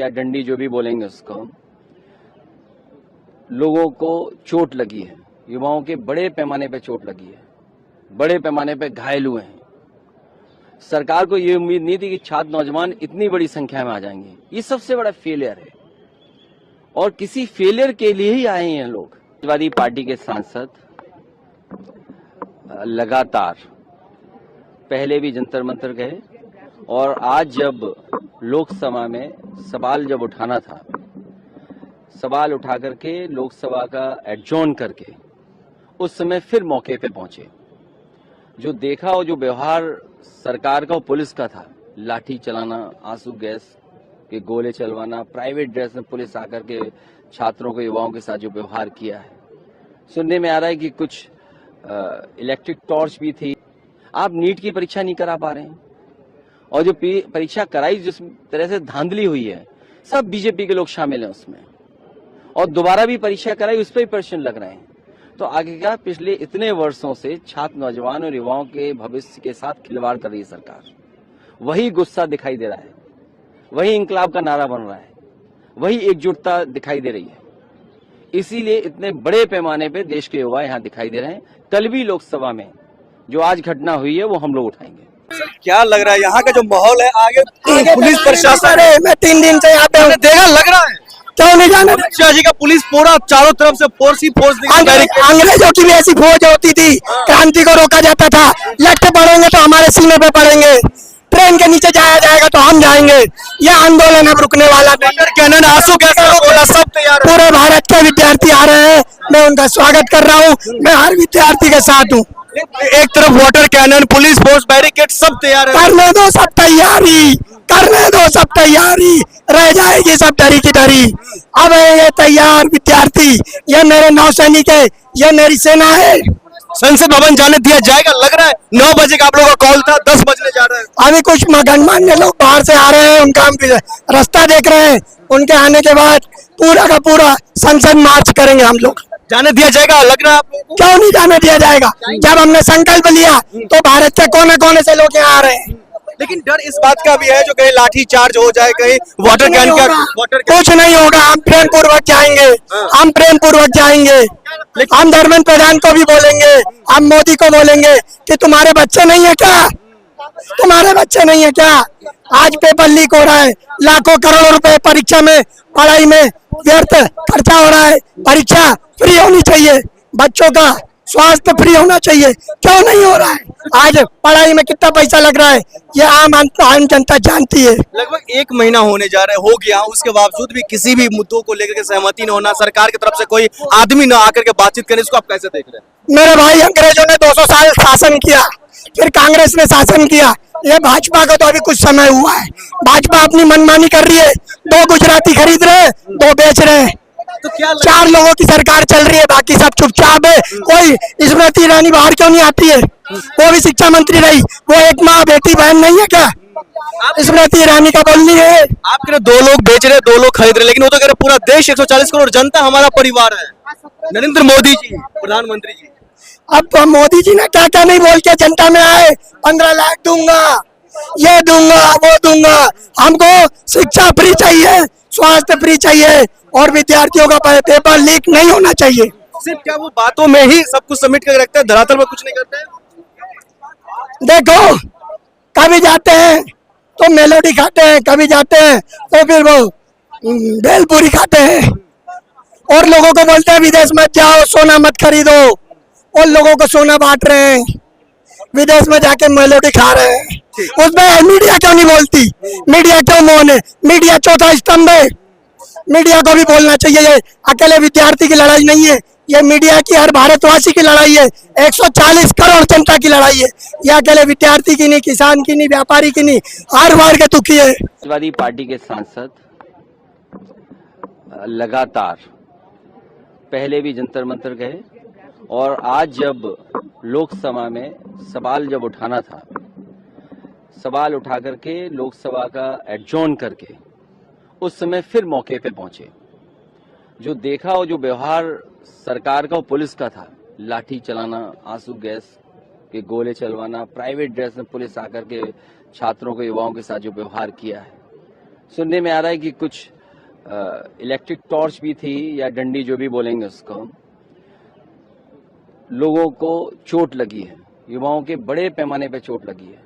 या डंडी जो भी बोलेंगे उसको, लोगों को चोट लगी है, युवाओं के बड़े पैमाने पे चोट लगी है, बड़े पैमाने पे घायल हुए हैं। सरकार को ये उम्मीद नहीं थी कि छात्र नौजवान इतनी बड़ी संख्या में आ जाएंगे। ये सबसे बड़ा फेलियर है और किसी फेलियर के लिए ही आए हैं लोग। समाजवादी पार्टी के सांसद लगातार पहले भी जंतर मंतर गए और आज जब लोकसभा में सवाल जब उठाना था, सवाल उठा करके लोकसभा का एडजॉर्न करके उस समय फिर मौके पे पहुंचे। जो देखा और जो व्यवहार सरकार का और पुलिस का था, लाठी चलाना, आंसू गैस के गोले चलवाना, प्राइवेट ड्रेस में पुलिस आकर के छात्रों को, युवाओं के साथ जो व्यवहार किया है, सुनने में आ रहा है कि कुछ इलेक्ट्रिक टॉर्च भी थी। आप नीट की परीक्षा नहीं करा पा रहे हैं और जो परीक्षा कराई, जिस तरह से धांधली हुई है, सब बीजेपी के लोग शामिल हैं उसमें, और दोबारा भी परीक्षा कराई, उस पर भी प्रश्न लग रहे हैं। तो आगे का पिछले इतने वर्षों से छात्र, नौजवान और युवाओं के भविष्य के साथ खिलवाड़ कर रही है सरकार। वही गुस्सा दिखाई दे रहा है, वही इंकलाब का नारा बन रहा है, वही एकजुटता दिखाई दे रही है। इसीलिए इतने बड़े पैमाने पे देश के युवा यहाँ दिखाई दे रहे हैं। कल भी लोकसभा में जो आज घटना हुई है वो हम लोग उठाएंगे। क्या लग रहा है यहाँ का जो माहौल है, आगे पुलिस प्रशासन है? मैं 3 दिन से यहाँ पे हूँ। देगा लग रहा है, क्यों नहीं जाने? जी का पुलिस पूरा चारों तरफ से फोर्स ही फोर्स। अंग्रेजों की भी ऐसी फौज होती थी, क्रांति को रोका जाता था। लट पड़ेंगे तो हमारे सीने पे पड़ेंगे, ट्रेन के नीचे जाया जाएगा तो हम जाएंगे। यह आंदोलन अब रुकने वाला नहीं। कैनन आंसू कैसे बोला, सब तैयार। पूरे भारत के विद्यार्थी आ रहे हैं, मैं उनका स्वागत कर रहा हूँ। मैं हर विद्यार्थी के साथ हूँ। एक तरफ water cannon, police force, barricade सब तैयार है। करने दो सब तैयारी, करने दो सब तैयारी, रह जाएगी सब डरी की डरी। अब ये तैयार विद्यार्थी, ये मेरे नौसैनिक है, ये मेरी सेना है। संसद भवन जाने दिया जाएगा लग रहा है। 9 बजे का आप लोगों का कॉल था, 10 बजने जा रहा है। अभी कुछ गणमान्य लोग बाहर से आ रहे हैं, उनका हम रास्ता देख रहे हैं। उनके आने के बाद पूरा का पूरा संसद मार्च करेंगे हम लोग। जाने दिया जाएगा लग रहा है आप लोगों को? क्यों नहीं जाने दिया जाएगा? जब हमने संकल्प लिया तो भारत के कोने कोने से लोग यहाँ आ रहे हैं। लेकिन डर इस बात का भी है जो कहीं लाठी चार्ज हो जाए, कहीं वाटर कैन का कुछ नहीं होगा। हम प्रेम पूर्वक जाएंगे, हम प्रेम पूर्वक जाएंगे। हम धर्मेंद्र प्रधान को भी बोलेंगे, हम मोदी को बोलेंगे कि तुम्हारे बच्चे नहीं है क्या? तुम्हारे बच्चे नहीं है क्या? आज पेपर लीक हो रहा है, लाखों करोड़ों रुपए परीक्षा में, पढ़ाई में व्यर्थ खर्चा हो रहा है। परीक्षा फ्री होनी चाहिए, बच्चों का स्वास्थ्य फ्री होना चाहिए, क्यों नहीं हो रहा है? आज पढ़ाई में कितना पैसा लग रहा है, ये आम जनता जानती है। लगभग 1 महीना होने जा रहा है, हो गया, उसके बावजूद भी किसी भी मुद्दों को लेकर के सहमति न होना, सरकार की तरफ से कोई आदमी न आकर के बातचीत करे, इसको आप कैसे देख रहे हैं? मेरे भाई, अंग्रेजों ने 200 साल शासन किया, फिर कांग्रेस ने शासन किया, ये भाजपा का तो अभी कुछ समय हुआ है। भाजपा अपनी मनमानी कर रही है, 2 गुजराती खरीद रहे हैं, 2 बेच रहे हैं। तो क्या 4 लोगों की सरकार चल रही है, बाकी सब चुपचाप है। कोई स्मृति ईरानी बाहर क्यों नहीं आती है? वो भी शिक्षा मंत्री रही, वो एक माँ बेटी बहन नहीं है क्या? स्मृति ईरानी का बोलनी है। आप कह रहे 2 लोग बेच रहे, 2 लोग खरीद रहे, लेकिन वो तो कह रहे पूरा देश, 140 करोड़ जनता हमारा परिवार है। नरेंद्र मोदी जी, प्रधानमंत्री जी। अब तो मोदी जी ने क्या क्या नहीं बोल के जनता में आए, 15 लाख दूंगा, ये दूंगा, वो दूंगा। हमको शिक्षा फ्री चाहिए, स्वास्थ्य फ्री चाहिए, और विद्यार्थियों का पेपर लीक नहीं होना चाहिए। सिर्फ क्या वो बातों में ही सब कुछ सबमिट कर रखते हैं, धरातल में कुछ नहीं करते हैं? देखो, कभी जाते हैं तो मेलोडी खाते हैं, कभी जाते हैं तो फिर वो भेलपूरी खाते हैं, और लोगों को बोलते हैं विदेश मत जाओ, सोना मत खरीदो, और लोगों को सोना बांट रहे हैं, विदेश में जाके मेलोडी खा रहे हैं। उसमें मीडिया क्यों नहीं बोलती? मीडिया क्यों मौन है? मीडिया चौथा स्तंभ है, मीडिया को भी बोलना चाहिए। ये अकेले विद्यार्थी की लड़ाई नहीं है, ये मीडिया की, हर भारतवासी की लड़ाई है, 140 करोड़ जनता की लड़ाई है। ये अकेले विद्यार्थी की नहीं, किसान की नहीं, व्यापारी की नहीं, हर वर्ग के दुखी है। समाजवादी पार्टी के सांसद लगातार पहले भी जंतर मंतर गए और आज जब लोकसभा में सवाल जब उठाना था, सवाल उठा करके लोकसभा का एडजॉर्न करके उस समय फिर मौके पे पहुंचे। जो देखा और जो व्यवहार सरकार का और पुलिस का था, लाठी चलाना, आंसू गैस के गोले चलवाना, प्राइवेट ड्रेस में पुलिस आकर के छात्रों को, युवाओं के साथ जो व्यवहार किया है, सुनने में आ रहा है कि कुछ इलेक्ट्रिक टॉर्च भी थी या डंडी, जो भी बोलेंगे उसको। लोगों को चोट लगी है, युवाओं के बड़े पैमाने पे चोट लगी है,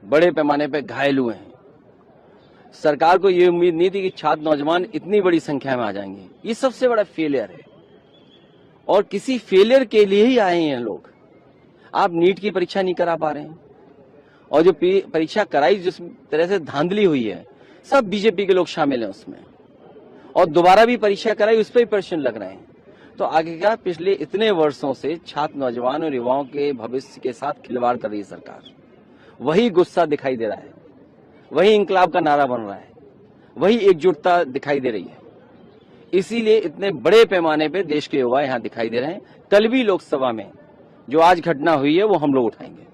बड़े पैमाने पे घायल हुए हैं। सरकार को ये उम्मीद नहीं थी कि छात्र नौजवान इतनी बड़ी संख्या में आ जाएंगे। ये सबसे बड़ा फेलियर है, और किसी फेलियर के लिए ही आए हैं लोग। आप नीट की परीक्षा नहीं करा पा रहे हैं, और जो परीक्षा कराई जिस तरह से धांधली हुई है, सब बीजेपी के लोग शामिल हैं उसमें, और दोबारा भी परीक्षा कराई, उस पर भी प्रश्न लग रहे हैं। तो आगे क्या, पिछले इतने वर्षों से छात्र नौजवान और युवाओं के भविष्य के साथ खिलवाड़ कर रही है सरकार। वही गुस्सा दिखाई दे रहा है, वही इंकलाब का नारा बन रहा है, वही एकजुटता दिखाई दे रही है। इसीलिए इतने बड़े पैमाने पे देश के युवा यहाँ दिखाई दे रहे हैं। कल भी लोकसभा में जो आज घटना हुई है वो हम लोग उठाएंगे।